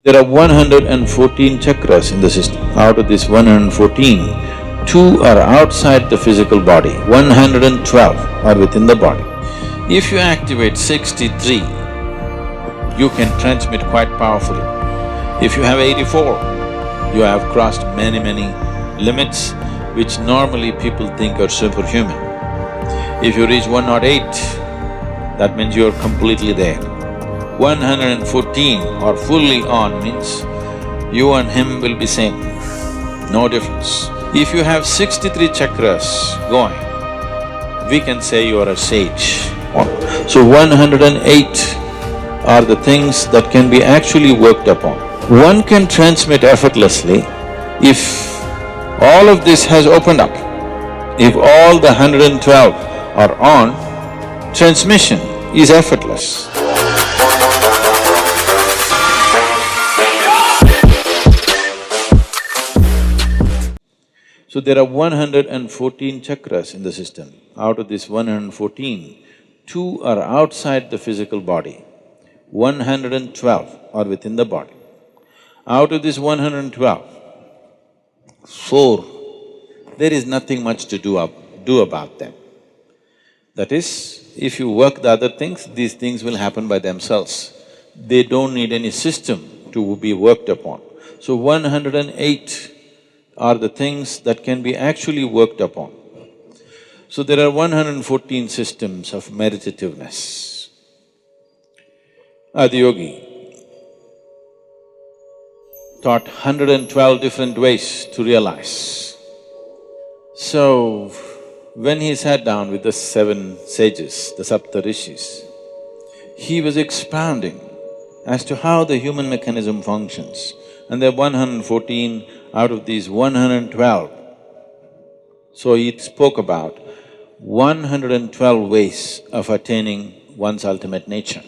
There are 114 chakras in the system. Out of this 114, 2 are outside the physical body, 112 are within the body. If you activate 63, you can transmit quite powerfully. If you have 84, you have crossed many limits which normally people think are superhuman. If you reach 108, that means you're completely there. 114 or fully on means you and him will be same, no difference. If you have 63 chakras going, we can say you are a sage. So 108 are the things that can be actually worked upon. One can transmit effortlessly if all of this has opened up. If all the 112 are on, transmission is effortless. So there are 114 chakras in the system. Out of this 114, 2 are outside the physical body, 112 are within the body. Out of this 112, 4, there is nothing much to do about them. That is, if you work the other things, these things will happen by themselves. They don't need any system to be worked upon. So 108 are the things that can be actually worked upon. So there are 114 systems of meditativeness. The yogi taught 112 different ways to realize. So, when he sat down with the 7 sages, the Sapta Rishis, he was expounding as to how the human mechanism functions. And there are 114 out of these 112. So he spoke about 112 ways of attaining one's ultimate nature.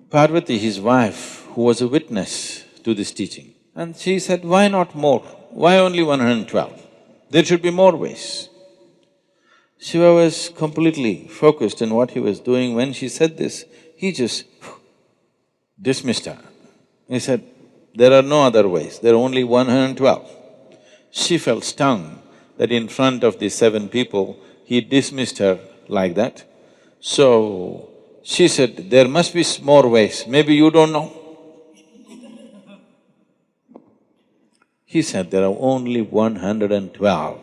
Parvati, his wife, who was a witness to this teaching, and she said, why not more? Why only 112? There should be more ways. Shiva was completely focused on what he was doing. When she said this, he just dismissed her. He said, there are no other ways, there are only 112. She felt stung that in front of these 7 people, he dismissed her like that. So, she said, there must be more ways, maybe you don't know. He said, there are only 112.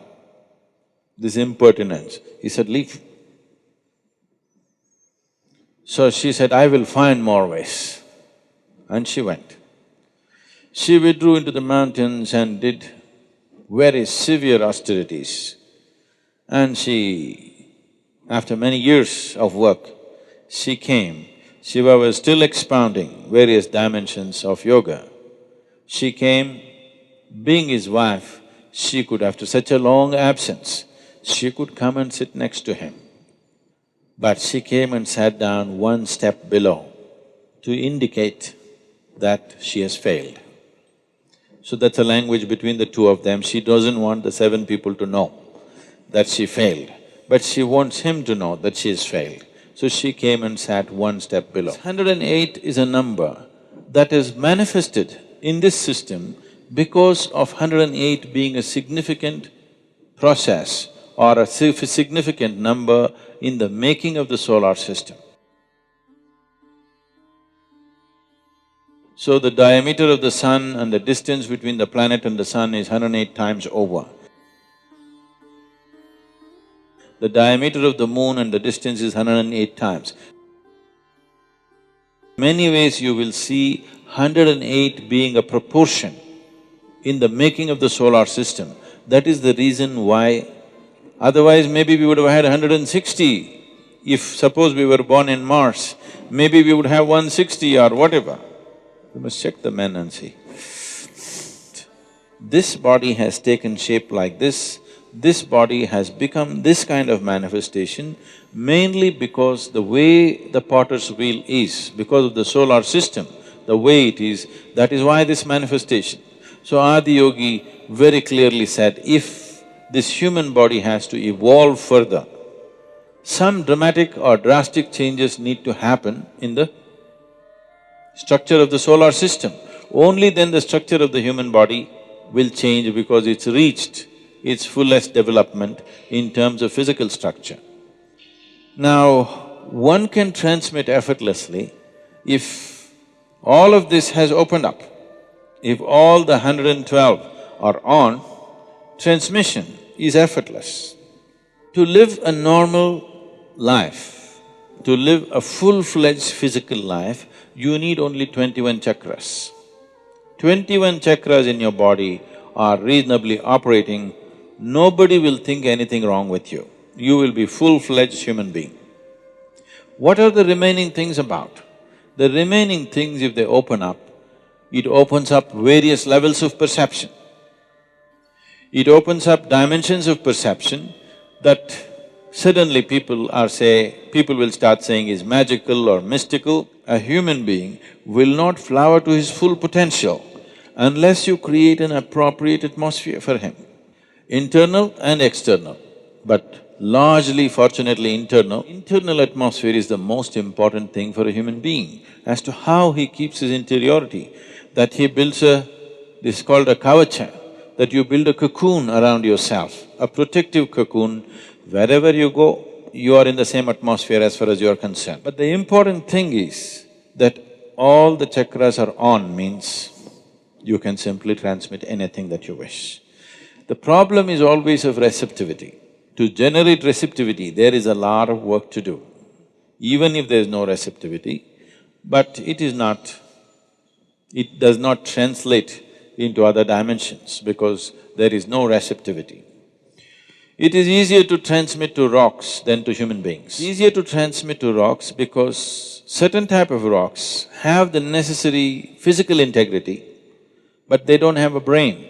This impertinence. He said, leave. So she said, I will find more ways. And she went. She withdrew into the mountains and did very severe austerities. And after many years of work, she came. Shiva was still expounding various dimensions of yoga. She came, being his wife, she could, after such a long absence, she could come and sit next to him. But she came and sat down one step below to indicate that she has failed. So that's a language between the two of them. She doesn't want the 7 people to know that she failed, but she wants him to know that she has failed. So she came and sat one step below. 108 is a number that is manifested in this system because of 108 being a significant process or a significant number in the making of the solar system. So the diameter of the sun and the distance between the planet and the sun is 108 times over. The diameter of the moon and the distance is 108 times. Many ways you will see 108 being a proportion in the making of the solar system. That is the reason why, otherwise maybe we would have had 160. If suppose we were born in Mars, maybe we would have 160 or whatever. We must check the men and see. This body has taken shape like this body has become this kind of manifestation mainly because the way the potter's wheel is, because of the solar system, the way it is, that is why this manifestation. So Adi Yogi very clearly said, if this human body has to evolve further, some dramatic or drastic changes need to happen in the structure of the solar system. Only then the structure of the human body will change because it's reached its fullest development in terms of physical structure. Now, one can transmit effortlessly if all of this has opened up. If all the 112 are on, transmission is effortless. To live a normal life, to live a full-fledged physical life, you need only 21 chakras. 21 chakras in your body are reasonably operating, nobody will think anything wrong with you. You will be full-fledged human being. What are the remaining things about? The remaining things, if they open up, it opens up various levels of perception. It opens up dimensions of perception that suddenly people will start saying is magical or mystical. A human being will not flower to his full potential unless you create an appropriate atmosphere for him, internal and external, but largely, fortunately, internal. Internal atmosphere is the most important thing for a human being as to how he keeps his interiority, that he builds this is called a kavacha, that you build a cocoon around yourself, a protective cocoon. Wherever you go, you are in the same atmosphere as far as you are concerned. But the important thing is that all the chakras are on means you can simply transmit anything that you wish. The problem is always of receptivity. To generate receptivity, there is a lot of work to do, even if there is no receptivity, but it does not translate into other dimensions because there is no receptivity. It is easier to transmit to rocks than to human beings. Easier to transmit to rocks because certain type of rocks have the necessary physical integrity, but they don't have a brain.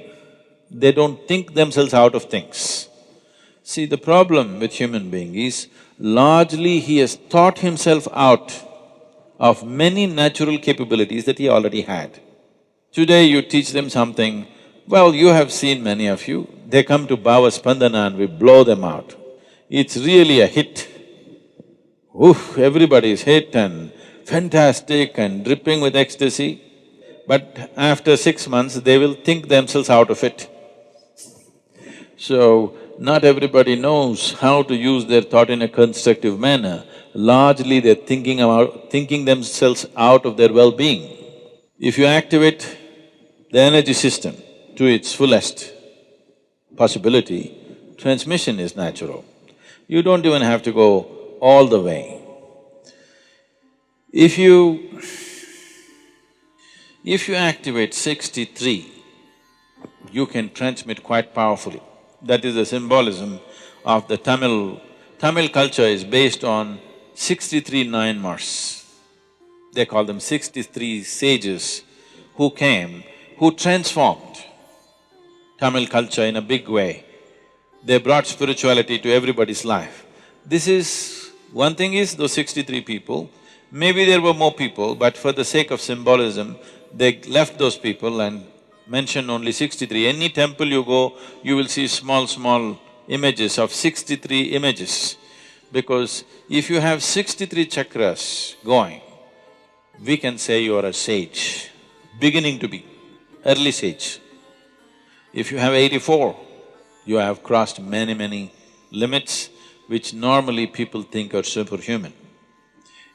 They don't think themselves out of things. See, the problem with human being is largely he has thought himself out of many natural capabilities that he already had. Today you teach them something, well, you have seen many of you, they come to Bhava Spandana and we blow them out. It's really a hit. Oof, everybody is hit and fantastic and dripping with ecstasy. But after 6 months, they will think themselves out of it. So, not everybody knows how to use their thought in a constructive manner. Largely they're thinking themselves out of their well-being. If you activate the energy system to its fullest possibility, transmission is natural. You don't even have to go all the way. If you activate 63, you can transmit quite powerfully. That is the symbolism of the Tamil… Tamil culture is based on 63 Nayanmars. They call them 63 sages who came, who transformed Tamil culture in a big way. They brought spirituality to everybody's life. This is… one thing is those 63 people, maybe there were more people, but for the sake of symbolism, they left those people and mentioned only 63. Any temple you go, you will see small images of 63 images. Because if you have 63 chakras going, we can say you are a sage, beginning to be, early sage. If you have 84, you have crossed many limits which normally people think are superhuman.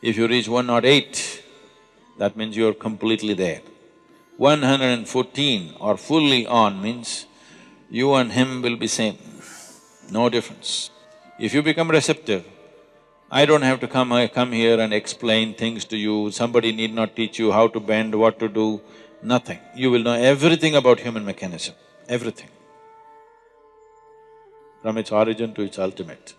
If you reach 108, that means you are completely there. 114 or fully on means you and him will be same, no difference. If you become receptive, I don't have to come here and explain things to you, somebody need not teach you how to bend, what to do, nothing. You will know everything about human mechanism, everything, from its origin to its ultimate.